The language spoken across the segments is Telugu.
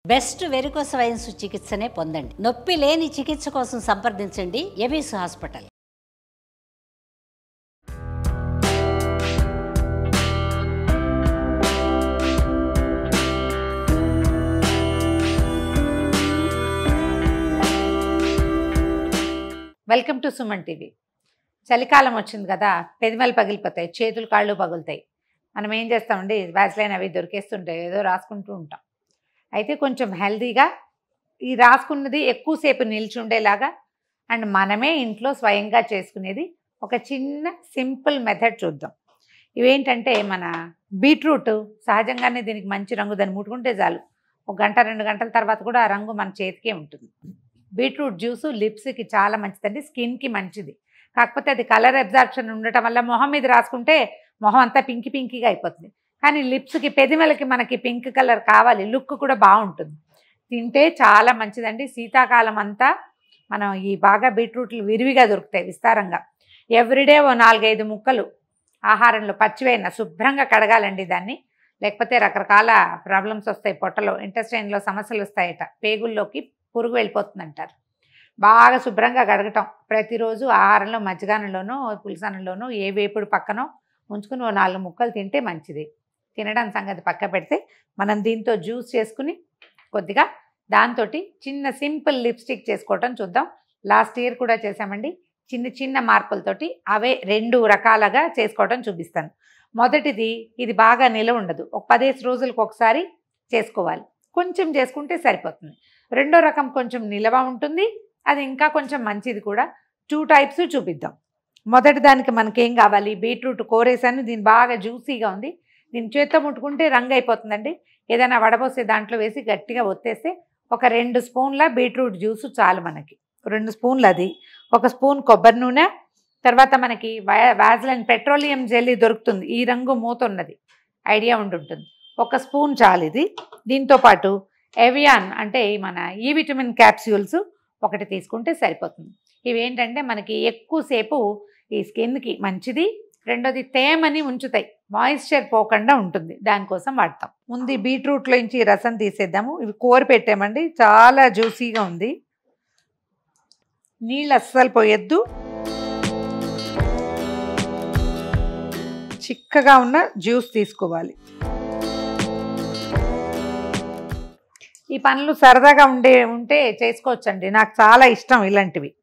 బెస్ట్ వెరికోస్ వెయిన్స్ చికిత్సనే పొందండి. నొప్పి లేని చికిత్స కోసం సంప్రదించండి ఎబిస్ hospital. Welcome to Suman TV. చలికాలం వచ్చింది కదా, పెదిమలు పగిలిపోతాయి, చేతులు కాళ్ళు పగులుతాయి. మనం ఏం చేస్తామండి, వ్యాజ్లైన్ అవి దొరికేస్తుంటాయి, ఏదో రాసుకుంటూ ఉంటాం. అయితే కొంచెం హెల్తీగా ఈ రాసుకున్నది ఎక్కువసేపు నిల్చుండేలాగా అండ్ మనమే ఇంట్లో స్వయంగా చేసుకునేది ఒక చిన్న సింపుల్ మెథడ్ చూద్దాం. ఇవేంటంటే మన బీట్రూట్ సహజంగానే దీనికి మంచి రంగు, దాన్ని ముట్టుకుంటే చాలు 1 గంట 2 గంటల తర్వాత కూడా ఆ రంగు మన చేతికే ఉంటుంది. బీట్రూట్ జ్యూసు లిప్స్కి చాలా మంచిదండి, స్కిన్కి మంచిది. కాకపోతే అది కలర్ అబ్జార్ప్షన్ ఉండటం వల్ల మొహం మీద రాసుకుంటే మొహం అంతా పింకీగా అయిపోతుంది. కానీ లిప్స్కి, పెదిమలకి మనకి పింక్ కలర్ కావాలి, లుక్ కూడా బాగుంటుంది. తింటే చాలా మంచిదండి. శీతాకాలం అంతా మనం ఈ బాగా బీట్రూట్లు విరివిగా దొరుకుతాయి విస్తారంగా. ఎవ్రీడే ఓ 4-5 ముక్కలు ఆహారంలో పచ్చివైన శుభ్రంగా కడగాలండి దాన్ని. లేకపోతే రకరకాల ప్రాబ్లమ్స్ వస్తాయి, పొట్టలో ఇంటెస్టైన్లో సమస్యలు వస్తాయట, పేగుల్లోకి పురుగు వెళ్ళిపోతుందంటారు. బాగా శుభ్రంగా కడగటం ప్రతిరోజు ఆహారంలో మజ్జిగానంలోనో పులిసానంలోనో ఏ వేపుడు పక్కనో ఉంచుకుని ఓ 4 ముక్కలు తింటే మంచిది. తినడం సంగతి పక్క పెడితే మనం దీంతో జ్యూస్ చేసుకుని కొద్దిగా దాంతో చిన్న సింపుల్ లిప్స్టిక్ చేసుకోవటం చూద్దాం. లాస్ట్ ఇయర్ కూడా చేసామండి. చిన్న చిన్న మార్పులతోటి అవే 2 రకాలుగా చేసుకోవటం చూపిస్తాను. మొదటిది, ఇది బాగా నిలవ ఉండదు, ఒక 15 రోజులకు ఒకసారి చేసుకోవాలి, కొంచెం చేసుకుంటే సరిపోతుంది. రెండో రకం కొంచెం నిలవ ఉంటుంది, అది ఇంకా కొంచెం మంచిది కూడా. 2 టైప్స్ చూపిద్దాం. మొదటి దానికి మనకేం కావాలి, బీట్రూట్ కోరేసాను, దీని బాగా జ్యూసీగా ఉంది. దీని చేత్తో ముట్టుకుంటే రంగు అయిపోతుందండి. ఏదైనా వడబోసే దాంట్లో వేసి గట్టిగా ఒత్తేస్తే ఒక 2 స్పూన్ల బీట్రూట్ జ్యూసు చాలు మనకి. 2 స్పూన్లు అది, 1 స్పూన్ కొబ్బరి నూనె, తర్వాత మనకి వ్యాజ్లైన్ పెట్రోలియం జెల్లీ దొరుకుతుంది, ఈ రంగు మూత ఉన్నది, ఐడియా ఉంటుంటుంది, 1 స్పూన్ చాలు ఇది. దీంతోపాటు ఎవియాన్ అంటే మన ఈ విటమిన్ క్యాప్స్యూల్స్ 1 తీసుకుంటే సరిపోతుంది. ఇవేంటంటే మనకి ఎక్కువసేపు ఈ స్కిన్కి మంచిది. రెండోది, తేమని ఉంచుతాయి, మాయిశ్చర్ పోకుండా ఉంటుంది, దానికోసం వాడతాం. ముందు బీట్రూట్లో నుంచి రసం తీసేద్దాము. ఇవి కోరి పెట్టామండి, చాలా జ్యూసీగా ఉంది. నీళ్ళు అస్సలు పోయొద్దు, చిక్కగా ఉన్న జ్యూస్ తీసుకోవాలి. ఈ పనులు సరదాగా ఉంటే చేసుకోవచ్చండి. నాకు చాలా ఇష్టం ఇలాంటివి,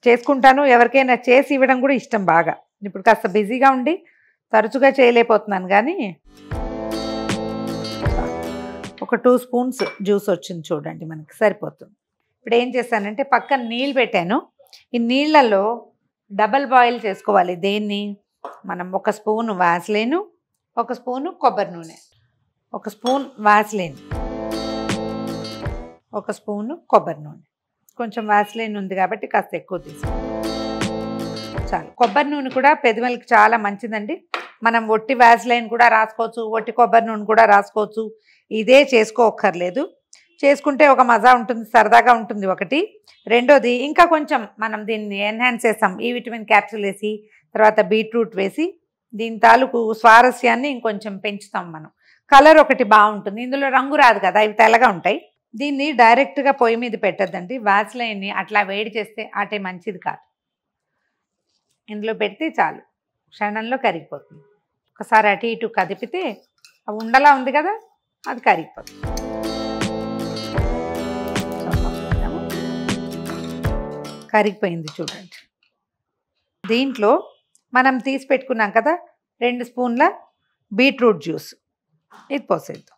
చేసుకుంటాను. ఎవరికైనా చేసి ఇవ్వడం కూడా ఇష్టం బాగా. ఇప్పుడు కాస్త బిజీగా ఉండి తరచుగా చేయలేకపోతున్నాను, కానీ ఒక 2 స్పూన్స్ జ్యూస్ వచ్చింది చూడండి, మనకి సరిపోతుంది. ఇప్పుడు ఏం చేస్తానంటే పక్కన నీళ్ళు పెట్టాను. ఈ నీళ్ళల్లో డబల్ బాయిల్ చేసుకోవాలి. దేన్ని మనం 1 స్పూను వ్యాజ్లైన్, 1 స్పూను కొబ్బరి నూనె, 1 స్పూన్ వ్యాజ్లైన్, 1 స్పూను కొబ్బరి నూనె. కొంచెం వ్యాజ్లైన్ ఉంది కాబట్టి కాస్త ఎక్కువ తీసుకోండి, చాలు. కొబ్బరి నూనె కూడా పెదవులకి చాలా మంచిదండి. మనం ఒట్టి వ్యాజ్లైన్ కూడా రాసుకోవచ్చు, ఒట్టి కొబ్బరి నూనె కూడా రాసుకోవచ్చు, ఇదే చేసుకోక్కర్లేదు. చేసుకుంటే ఒక మజా ఉంటుంది, సరదాగా ఉంటుంది ఒకటి. రెండోది, ఇంకా కొంచెం మనం దీన్ని ఎన్హాన్స్ చేస్తాం, ఈ విటమిన్ క్యాప్సూల్ వేసి తర్వాత బీట్రూట్ వేసి దీని తాలూకు స్వారస్యాన్ని ఇంకొంచెం పెంచుతాం మనం. కలర్ ఒకటి బాగుంటుంది, ఇందులో రంగు రాదు కదా, ఇవి తెల్లగా ఉంటాయి. దీన్ని డైరెక్ట్గా పొయ్యి మీద పెట్టద్దండి, వ్యాజ్లైన్ని అట్లా వేడి చేస్తే అటే మంచిది కాదు. ఇందులో పెడితే చాలు, క్షణంలో కరిగిపోతుంది. ఒకసారి అటు ఇటు కదిపితే అవి ఉండలా ఉంది కదా, అది కరిగిపోతుంది. కరిగిపోయింది చూడండి. దీంట్లో మనం తీసి పెట్టుకున్నాం కదా 2 స్పూన్ల బీట్రూట్ జ్యూస్, ఇది పోసేద్దాం.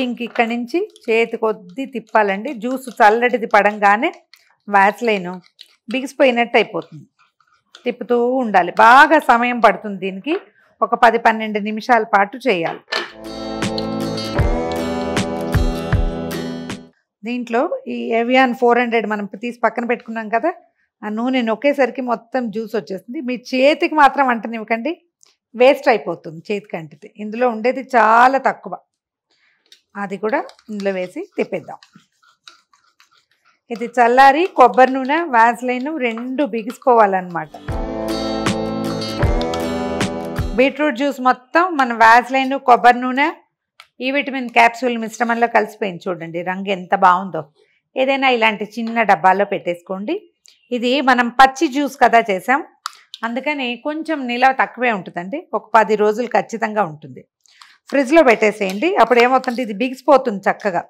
ఇంక ఇక్కడి నుంచి చేతి కొద్దీ తిప్పాలండి. జ్యూస్ చల్లటిది పడంగానే వ్యాజ్లైన్ బిగిసిపోయినట్టు అయిపోతుంది, తిప్పుతూ ఉండాలి. బాగా సమయం పడుతుంది దీనికి, ఒక 10-12 నిమిషాల పాటు చేయాలి. దీంట్లో ఈ ఎవియాన్ 400 మనం తీసి పక్కన పెట్టుకున్నాం కదా, ఆ నూనె నొక్కేసరికి మొత్తం జ్యూస్ వచ్చేస్తుంది. మీ చేతికి మాత్రం అంటనివ్వకండి, వేస్ట్ అయిపోతుంది చేతికి అంటితే. ఇందులో ఉండేది చాలా తక్కువ, అది కూడా ఇందులో వేసి తిప్పేద్దాం. ఇది చల్లారి కొబ్బరి నూనె వ్యాజ్లైన్ 2 బిగిసిపోవాలన్నమాట. బీట్రూట్ జ్యూస్ మొత్తం మన వ్యాజ్లైన్, కొబ్బరి నూనె, ఈ విటమిన్ క్యాప్సూల్ మిశ్రమంలో కలిసిపోయింది చూడండి, రంగు ఎంత బాగుందో. ఏదైనా ఇలాంటి చిన్న డబ్బాల్లో పెట్టేసుకోండి. ఇది మనం పచ్చి జ్యూస్ కదా చేసాం, అందుకని కొంచెం నిలవ తక్కువే ఉంటుందండి. ఒక 10 రోజులు ఖచ్చితంగా ఉంటుంది. ఫ్రిడ్జ్లో పెట్టేసేయండి. అప్పుడు ఏమవుతుందంటే ఇది బిగిసిపోతుంది చక్కగా.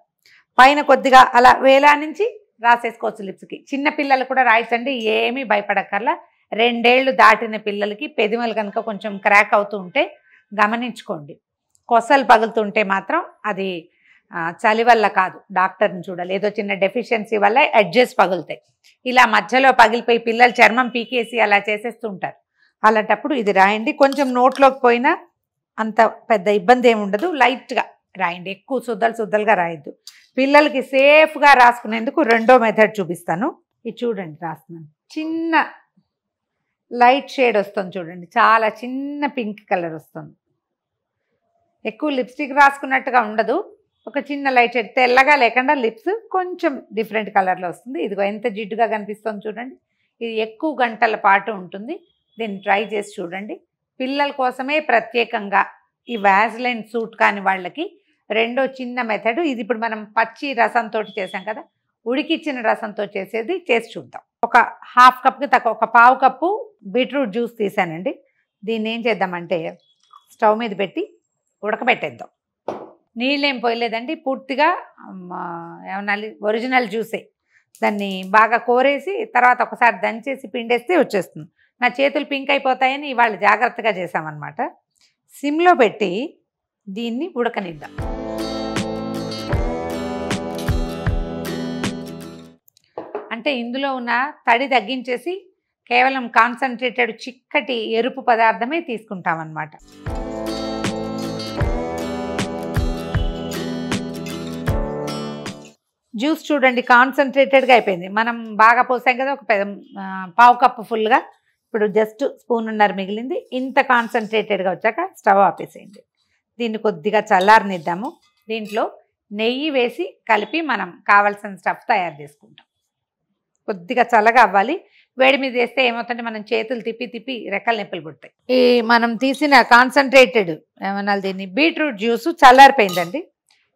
పైన కొద్దిగా అలా వేలా నుంచి రాసేసుకోవచ్చు లిప్స్కి. చిన్న పిల్లలు కూడా రాయచ్చండి, ఏమీ భయపడక్కర్లా. 2 ఏళ్ళు దాటిన పిల్లలకి పెదిమలు కనుక కొంచెం క్రాక్ అవుతూ ఉంటే గమనించుకోండి. కొసలు పగులుతుంటే మాత్రం అది చలి వల్ల కాదు, డాక్టర్ని చూడాలి. ఏదో చిన్న డెఫిషియన్సీ వల్ల ఎడ్జెస్ పగులుతాయి. ఇలా మధ్యలో పగిలిపోయి పిల్లలు చర్మం పీకేసి అలా చేసేస్తూ ఉంటారు. అలాంటప్పుడు ఇది రాయండి. కొంచెం నోట్లోకి పోయినా అంత పెద్ద ఇబ్బంది ఏమి ఉండదు. లైట్గా రాయండి, ఎక్కువ శుద్ధలుగా రాయద్దు. పిల్లలకి సేఫ్గా రాసుకునేందుకు రెండో మెథడ్ చూపిస్తాను. ఇది చూడండి, రాస్తున్నాను. చిన్న లైట్ షేడ్ వస్తుంది చూడండి, చాలా చిన్న పింక్ కలర్ వస్తుంది. ఎక్కువ లిప్స్టిక్ రాసుకున్నట్టుగా ఉండదు, ఒక చిన్న లైట్ షేడ్, తెల్లగా లేకుండా లిప్స్ కొంచెం డిఫరెంట్ కలర్లో వస్తుంది. ఇదిగో ఎంత జిడ్డుగా కనిపిస్తుంది చూడండి. ఇది ఎక్కువ గంటల పాటు ఉంటుంది. దీన్ని ట్రై చేసి చూడండి. పిల్లల కోసమే ప్రత్యేకంగా ఈ వ్యాజ్లైన్ సూట్ కాని వాళ్ళకి రెండో చిన్న మెథడ్ ఇది. ఇప్పుడు మనం పచ్చి రసంతో చేసాం కదా, ఉడికిచ్చిన రసంతో చేసేది చేసి చూద్దాం. ఒక హాఫ్ కప్కి తక్కువ, ఒక పావు కప్పు బీట్రూట్ జ్యూస్ తీసానండి. దీన్ని ఏం చేద్దామంటే స్టవ్ మీద పెట్టి ఉడకబెట్టేద్దాం. నీళ్ళు ఏం పోయలేదండి, పూర్తిగా ఏమన్నా ఒరిజినల్ జ్యూసే. దాన్ని బాగా కోరేసి తర్వాత ఒకసారి దంచేసి పిండేస్తే వచ్చేస్తుంది. నా చేతులు పింక్ అయిపోతాయని ఇవాళ జాగ్రత్తగా చేసామన్నమాట. సిమ్లో పెట్టి దీన్ని ఉడకనిద్దాం. అంటే ఇందులో ఉన్న తడి తగ్గించేసి కేవలం కాన్సన్ట్రేటెడ్ చిక్కటి ఎరుపు పదార్థమే తీసుకుంటామన్నమాట. జ్యూస్ చూడండి కాన్సన్ట్రేటెడ్గా అయిపోయింది. మనం బాగా పోసాం కదా, ఒక పావు కప్పు ఫుల్గా. ఇప్పుడు జస్ట్ స్పూన్నర మిగిలింది. ఇంత కాన్సన్ట్రేటెడ్గా వచ్చాక స్టవ్ ఆపేసేయండి. దీన్ని కొద్దిగా చల్లారనిద్దాము. దీంట్లో నెయ్యి వేసి కలిపి మనం కావాల్సిన స్టఫ్ తయారు చేసుకుంటాం. కొద్దిగా చల్లగా అవ్వాలి. వేడి మీద వేస్తే ఏమవుతుంటే మనం చేతులు తిప్పి రెక్కలు నొప్పులు పుడతాయి. ఈ మనం తీసిన కాన్సన్ట్రేటెడ్ ఏమన్నా దీన్ని బీట్రూట్ జ్యూసు చల్లారిపోయిందండి.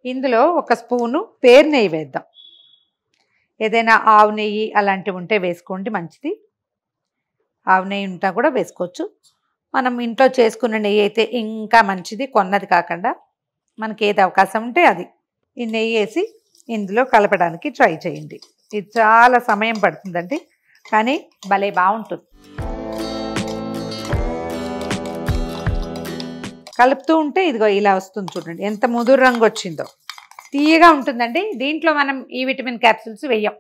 ఇందులో ఒక స్పూను పేరు నెయ్యి వేద్దాం. ఏదైనా ఆవు నెయ్యి అలాంటివి ఉంటే వేసుకోండి, మంచిది. ఆవు నెయ్యి ఉంటా కూడా వేసుకోవచ్చు. మనం ఇంట్లో చేసుకున్న నెయ్యి అయితే ఇంకా మంచిది, కొన్నది కాకుండా. మనకి ఏది అవకాశం ఉంటే అది. ఈ నెయ్యి వేసి ఇందులో కలపడానికి ట్రై చేయండి. ఇది చాలా సమయం పడుతుందండి, కానీ భలే బాగుంటుంది. కలుపుతూ ఉంటే ఇదిగో ఇలా వస్తుంది చూడండి, ఎంత ముదురు రంగు వచ్చిందో. తీయగా ఉంటుందండి. దీంట్లో మనం ఈ విటమిన్ క్యాప్సూల్స్ వేయం.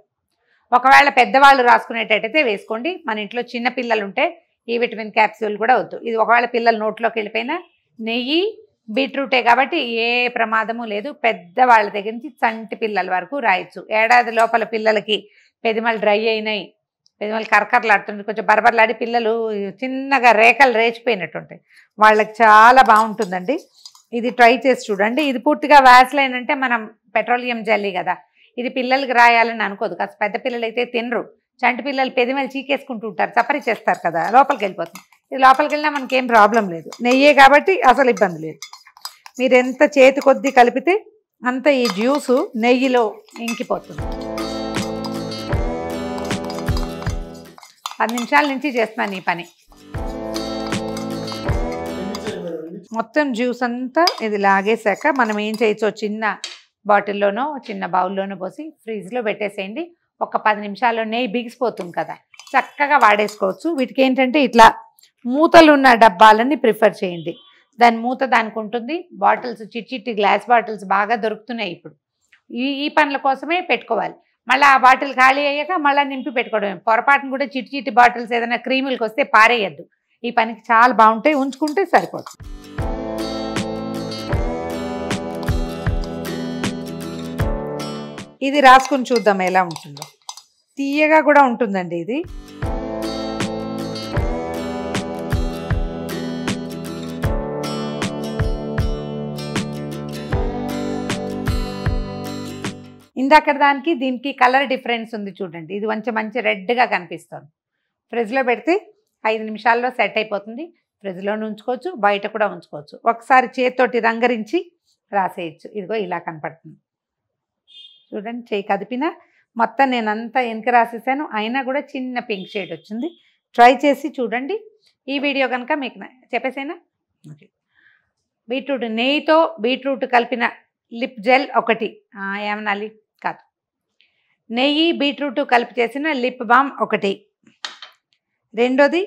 ఒకవేళ పెద్దవాళ్ళు రాసుకునేటట్టయితే వేసుకోండి. మన ఇంట్లో చిన్న పిల్లలు ఉంటే ఈ విటమిన్ క్యాప్సూల్ కూడా వద్దు. ఇది ఒకవేళ పిల్లలు నోట్లోకి వెళ్ళిపోయినా నెయ్యి బీట్రూటే కాబట్టి ఏ ప్రమాదము లేదు. పెద్దవాళ్ళ దగ్గర నుంచి చంటి పిల్లల వరకు రాయొచ్చు. ఏడాది లోపల పిల్లలకి పెదిమలు డ్రై అయినాయి, పెదిమలు కరకరలాడుతుంది, కొంచెం బరబరలాడి పిల్లలు చిన్నగా రేఖలు రేచిపోయినట్టుంటాయి, వాళ్ళకి చాలా బాగుంటుందండి. ఇది ట్రై చేసి చూడండి. ఇది పూర్తిగా వ్యాస్లైన్ అంటే మనం పెట్రోలియం జెల్లీ కదా, ఇది పిల్లలకి రాయాలని అనుకోదు. కాస్త పెద్ద పిల్లలు అయితే తినరు. చంటి పిల్లలు పెదిమలు చీకేసుకుంటూ ఉంటారు, చప్పరి చేస్తారు కదా, లోపలికి వెళ్ళిపోతుంది. ఇది లోపలికి వెళ్ళినా మనకేం ప్రాబ్లం లేదు, నెయ్యే కాబట్టి అసలు ఇబ్బంది లేదు. మీరు ఎంత చేతి కొద్దీ కలిపితే అంత ఈ జ్యూసు నెయ్యిలో ఇంకిపోతుంది. 10 నిమిషాల నుంచి చేస్తున్నాను ఈ పని. మొత్తం జ్యూస్ అంతా ఇది లాగేశాక మనం ఏం చేయొచ్చో చిన్న బాటిల్లోనో చిన్న బౌల్లోనో పోసి ఫ్రిడ్జ్లో పెట్టేసేయండి. ఒక 10 నిమిషాల్లో నెయ్యి బిగిసిపోతుంది కదా, చక్కగా వాడేసుకోవచ్చు. వీటికి ఏంటంటే ఇట్లా మూతలు ఉన్న డబ్బాలని ప్రిఫర్ చేయండి. దాని మూత దానికి ఉంటుంది. బాటిల్స్ చిట్టి గ్లాస్ బాటిల్స్ బాగా దొరుకుతున్నాయి ఇప్పుడు. ఈ పనుల కోసమే పెట్టుకోవాలి. మళ్ళీ ఆ బాటిల్ ఖాళీ అయ్యాక మళ్ళీ నింపి పెట్టుకోవడమే. పొరపాటును కూడా చిట్టి బాటిల్స్ ఏదైనా క్రీములకు వస్తే పారేయద్దు. ఈ పనికి చాలా బాగుంటాయి, ఉంచుకుంటే సరిపోతుంది. ఇది రాసుకుని చూద్దాం ఎలా ఉంటుందో. తీయగా కూడా ఉంటుందండి ఇది. ఇందాక దానికి దీనికి కలర్ డిఫరెన్స్ ఉంది చూడండి. ఇది కొంచెం మంచి రెడ్గా కనిపిస్తుంది. ఫ్రిడ్జ్లో పెడితే 5 నిమిషాల్లో సెట్ అయిపోతుంది. ఫ్రిడ్జ్లో ఉంచుకోవచ్చు, బయట కూడా ఉంచుకోవచ్చు. ఒకసారి చేతితోటి రంగరించి రాసేయచ్చు. ఇదిగో ఇలా కనపడుతుంది చూడండి. చేయి కదిపినా మొత్తం నేనంతా వెనక రాసేసాను, అయినా కూడా చిన్న పింక్ షేడ్ వచ్చింది. ట్రై చేసి చూడండి. ఈ వీడియో కనుక మీకు చెప్పేసేనా. ఓకే. బీట్రూట్ నెయ్యితో బీట్రూట్ కలిపిన లిప్ జెల్ ఒకటి, ఏమనాలి కాదు, నెయ్యి బీట్రూట్ కలిపి చేసిన లిప్ బామ్ ఒకటి. రెండోది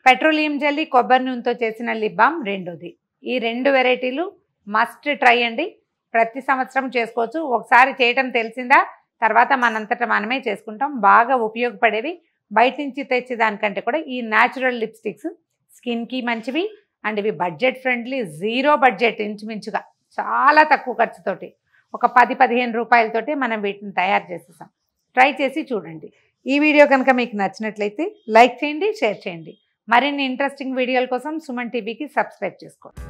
పెట్రోలియం జెల్లీ కొబ్బరి నూనెతో చేసిన లిప్ బామ్ రెండోది. ఈ 2 వెరైటీలు మస్ట్ ట్రై అండి. ప్రతి సంవత్సరం చేసుకోవచ్చు. ఒకసారి చేయటం తెలిసిందా తర్వాత మనంతటా మనమే చేసుకుంటాం. బాగా ఉపయోగపడేవి. బయట నుంచి తెచ్చే దానికంటే కూడా ఈ న్యాచురల్ లిప్స్టిక్స్ స్కిన్కి మంచివి అండ్ ఇవి బడ్జెట్ ఫ్రెండ్లీ. 0 బడ్జెట్, ఇంచుమించుగా చాలా తక్కువ ఖర్చుతోటి ఒక 10-15 రూపాయలతోటి మనం వీటిని తయారు చేసేసాం. ట్రై చేసి చూడండి. ఈ వీడియో కనుక మీకు నచ్చినట్లయితే లైక్ చేయండి, షేర్ చేయండి. మరిన్ని ఇంట్రెస్టింగ్ వీడియోల కోసం సుమన్ టీవీకి సబ్స్క్రైబ్ చేసుకోండి.